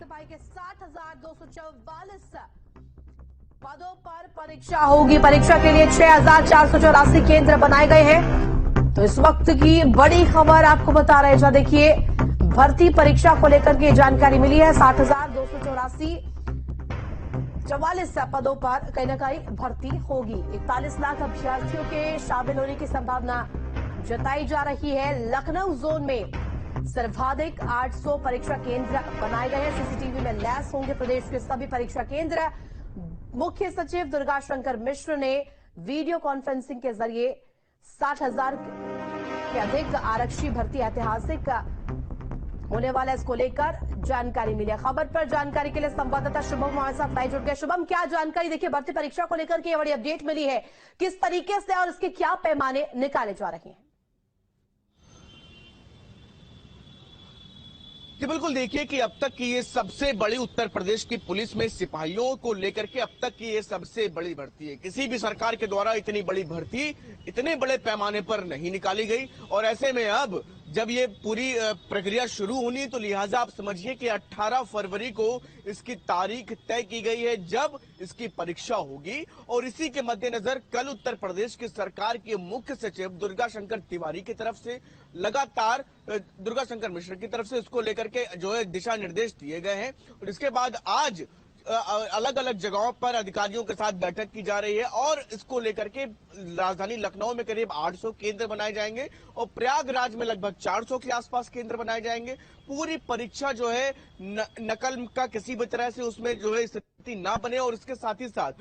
सिपाही के 60,244 पदों पर परीक्षा होगी। परीक्षा के लिए 6,484 केंद्र बनाए गए हैं। तो इस वक्त की बड़ी खबर आपको बता रहे हैं। देखिए, भर्ती परीक्षा को लेकर के जानकारी मिली है। 60,284 44 पदों पर कहीं ना कहीं भर्ती होगी। 41 लाख अभ्यर्थियों के शामिल होने की संभावना जताई जा रही है। लखनऊ जोन में सर्वाधिक 800 परीक्षा केंद्र बनाए गए हैं। सीसीटीवी में लैस होंगे प्रदेश के सभी परीक्षा केंद्र। मुख्य सचिव दुर्गा शंकर मिश्र ने वीडियो कॉन्फ्रेंसिंग के जरिए 60,000 के अधिक आरक्षी भर्ती ऐतिहासिक होने वाला, इसको लेकर जानकारी मिली। खबर पर जानकारी के लिए संवाददाता शुभम हमारे साथ लाइव जुड़ गए। शुभम, क्या जानकारी? देखिए, भर्ती परीक्षा को लेकर के ये बड़ी अपडेट मिली है, किस तरीके से और इसके क्या पैमाने निकाले जा रहे हैं? जी बिल्कुल, देखिए कि अब तक की ये सबसे बड़ी उत्तर प्रदेश की पुलिस में सिपाहियों को लेकर के अब तक की ये सबसे बड़ी भर्ती है। किसी भी सरकार के द्वारा इतनी बड़ी भर्ती इतने बड़े पैमाने पर नहीं निकाली गई। और ऐसे में अब जब ये पूरी प्रक्रिया शुरू होनी, तो लिहाजा आप समझिए कि 18 फरवरी को इसकी तारीख तय की गई है जब इसकी परीक्षा होगी। और इसी के मद्देनजर कल उत्तर प्रदेश की सरकार के मुख्य सचिव दुर्गा शंकर तिवारी की तरफ से लगातार दुर्गा शंकर मिश्र की तरफ से इसको लेकर के जो है दिशा निर्देश दिए गए हैं। और इसके बाद आज अलग अलग जगहों पर अधिकारियों के साथ बैठक की जा रही है और इसको लेकर के राजधानी लखनऊ में करीब 800 केंद्र बनाए जाएंगे और प्रयागराज में लगभग 400 के आसपास केंद्र बनाए जाएंगे। पूरी परीक्षा जो है नकल का किसी भी तरह से उसमें जो है स्थिति ना बने। और इसके साथ ही साथ,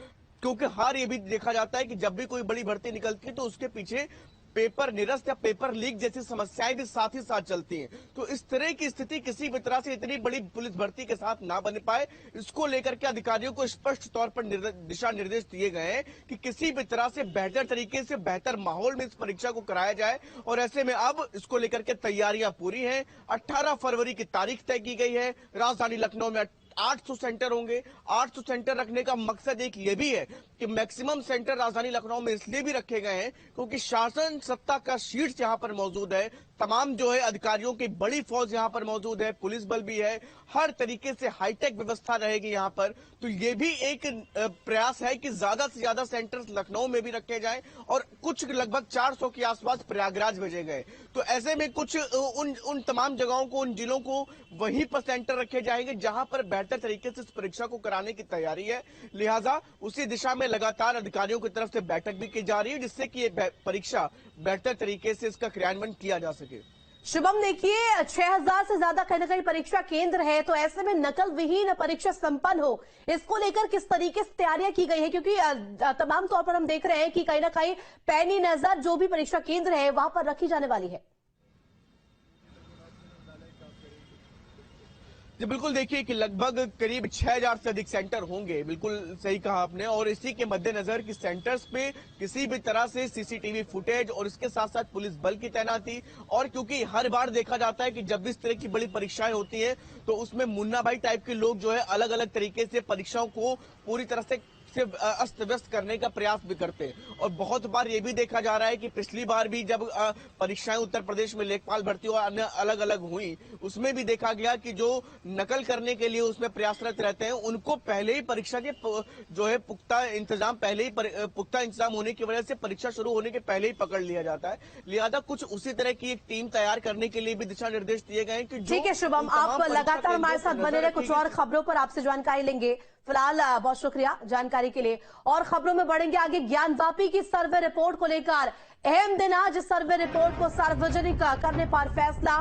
क्योंकि हार ये भी देखा जाता है कि जब भी कोई बड़ी भर्ती निकलती है तो उसके पीछे पेपर निरस्त या पेपर लीक जैसी समस्याएं भी साथ ही साथ चलती हैं। तो इस तरह की स्थिति किसी भी तरह से इतनी बड़ी पुलिस भर्ती के साथ ना बन पाए, इसको लेकर के अधिकारियों को स्पष्ट तौर पर दिशा निर्देश दिए गए हैं कि किसी भी तरह से बेहतर तरीके से बेहतर माहौल में इस परीक्षा को कराया जाए। और ऐसे में अब इसको लेकर के तैयारियां पूरी हैं। 18 फरवरी की तारीख तय की गई है। राजधानी लखनऊ में 800 सेंटर होंगे। 800 सेंटर रखने का मकसद एक ये भी है कि मैक्सिमम सेंटर राजधानी लखनऊ में इसलिए भी रखे गए हैं क्योंकि शासन सत्ता का शीर्ष यहां पर मौजूद है। तमाम जो है अधिकारियों की बड़ी फौज यहां पर मौजूद है, पुलिस बल भी है, हर तरीके से हाईटेक व्यवस्था रहेगी यहां पर। तो ये भी एक प्रयास है कि ज्यादा से ज्यादा सेंटर्स लखनऊ में भी रखे जाएं और कुछ लगभग 400 के आसपास प्रयागराज भेजे गए। तो ऐसे में कुछ उन तमाम जगहों को, उन जिलों को वहीं पर सेंटर रखे जाएंगे जहां पर बेहतर तरीके से इस परीक्षा को कराने की तैयारी है। लिहाजा उसी दिशा में लगातार अधिकारियों की तरफ से बैठक भी की जा रही है जिससे कि ये परीक्षा बेहतर तरीके से इसका क्रियान्वयन किया जा सके। शुभम, देखिए 6,000 से ज्यादा कहीं ना कहीं परीक्षा केंद्र है, तो ऐसे में नकल विहीन परीक्षा संपन्न हो, इसको लेकर किस तरीके से तैयारियां की गई है? क्योंकि तमाम तौर पर हम देख रहे हैं कि कहीं ना कहीं पैनी नजर जो भी परीक्षा केंद्र है वहां पर रखी जाने वाली है। जी बिल्कुल, देखिए कि लगभग करीब 6,000 से अधिक सेंटर होंगे। बिल्कुल सही कहा आपने। और इसी के मद्देनजर कि सेंटर्स पे किसी भी तरह से सीसीटीवी फुटेज और इसके साथ साथ पुलिस बल की तैनाती। और क्योंकि हर बार देखा जाता है कि जब भी इस तरह की बड़ी परीक्षाएं होती हैं तो उसमें मुन्ना भाई टाइप के लोग जो है अलग अलग तरीके से परीक्षाओं को पूरी तरह से अस्त व्यस्त करने का प्रयास भी करते हैं। और बहुत बार ये भी देखा जा रहा है कि पिछली बार भी जब परीक्षाएं उत्तर प्रदेश में लेखपाल भर्ती और अन्य अलग अलग हुई, उसमें भी देखा गया कि जो नकल करने के लिए उसमें प्रयासरत रहते हैं उनको पहले ही परीक्षा के जो है पुख्ता इंतजाम होने की वजह से परीक्षा शुरू होने के पहले ही पकड़ लिया जाता है। लिहाजा कुछ उसी तरह की एक टीम तैयार करने के लिए भी दिशा निर्देश दिए गए हैं कि ठीक है शुभम, आप लगातार हमारे साथ बने रहे। कुछ और खबरों पर आपसे जानकारी लेंगे। फिलहाल बहुत शुक्रिया जानकारी के लिए। और खबरों में बढ़ेंगे आगे। ज्ञानवापी की सर्वे रिपोर्ट को लेकर अहम दिन आज। सर्वे रिपोर्ट को सार्वजनिक करने पर फैसला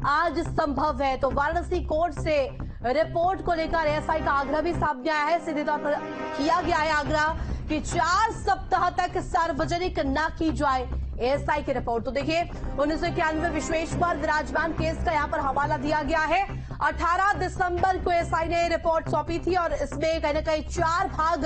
आज संभव है। तो वाराणसी कोर्ट से रिपोर्ट को लेकर एएसआई का आग्रह भी सामने आया है। सीधे तौर पर किया गया है आग्रह कि 4 सप्ताह तक सार्वजनिक न की जाए एएसआई की रिपोर्ट। तो देखिए, 1991 विश्वेश्वर विराजमान केस का यहां पर हवाला दिया गया है। 18 दिसंबर को एएसआई ने रिपोर्ट सौंपी थी और इसमें कहीं ना कहीं 4 भाग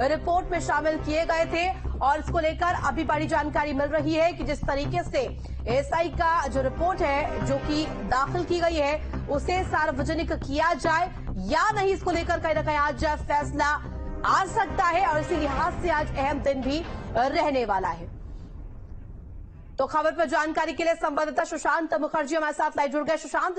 रिपोर्ट में शामिल किए गए थे। और इसको लेकर अभी बड़ी जानकारी मिल रही है कि जिस तरीके से एएसआई का जो रिपोर्ट है जो कि दाखिल की गई है उसे सार्वजनिक किया जाए या नहीं, इसको लेकर कहीं ना कहीं आज फैसला आ सकता है। और इसी लिहाज से आज अहम दिन भी रहने वाला है। तो खबर पर जानकारी के लिए संवाददाता सुशांत मुखर्जी हमारे साथ लाइव जुड़ गए। सुशांत,